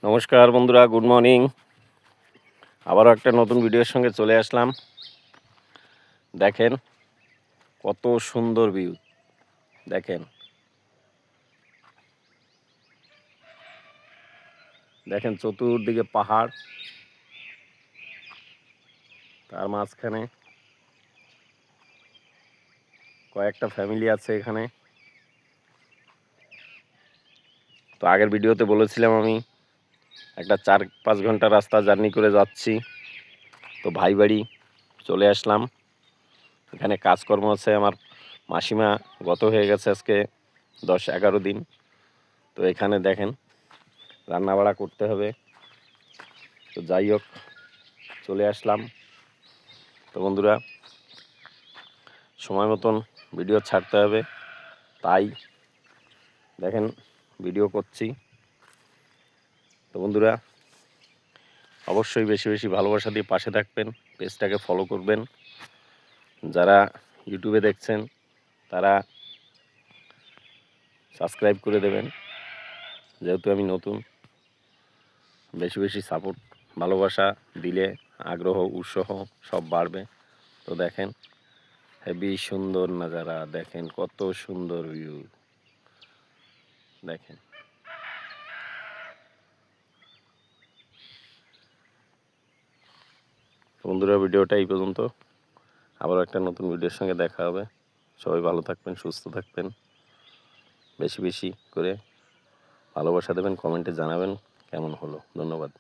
নমস্কার বন্ধুরা, good morning. আবারও একটা নতুন ভিডিওর সঙ্গে চলে আসলাম। দেখেন কত সুন্দর ভিউ। দেখেন দেখেন চতুর্দিকে পাহাড়, তার মাঝখানে কয়েকটা ফ্যামিলি আছে এখানে। তো আগের ভিডিওতে বলেছিলাম আমি একটা 4-5 ঘন্টা রাস্তা জার্নি করে যাচ্ছি। তো ভাই বাড়ি চলে আসলাম। এখানে কাজকর্ম আছে। আমার মাসিমা গত হয়ে গেছে আজকে 10-11 দিন। তো এখানে দেখেন রান্নাবাড়া করতে হবে। তো যাই হোক, চলে আসলাম। তো বন্ধুরা, সময় মতন ভিডিও ছাড়তে হবে, তাই দেখেন ভিডিও করছি। তো বন্ধুরা, অবশ্যই বেশি বেশি ভালোবাসা দিয়ে পাশে থাকবেন, পেজটাকে ফলো করবেন। যারা ইউটিউবে দেখছেন তারা সাবস্ক্রাইব করে দেবেন, যেহেতু আমি নতুন। বেশি বেশি সাপোর্ট ভালোবাসা দিলে আগ্রহ উৎসাহ সব বাড়বে। তো দেখেন হেবি সুন্দর নাজারা, দেখেন কত সুন্দর ভিউ। দেখেন বন্ধুরা, ভিডিওটা এই পর্যন্ত। আবার একটা নতুন ভিডিওর সঙ্গে দেখা হবে। সবাই ভালো থাকবেন, সুস্থ থাকবেন। বেশি বেশি করে ভালোবাসা দেবেন, কমেন্টে জানাবেন কেমন হলো। ধন্যবাদ।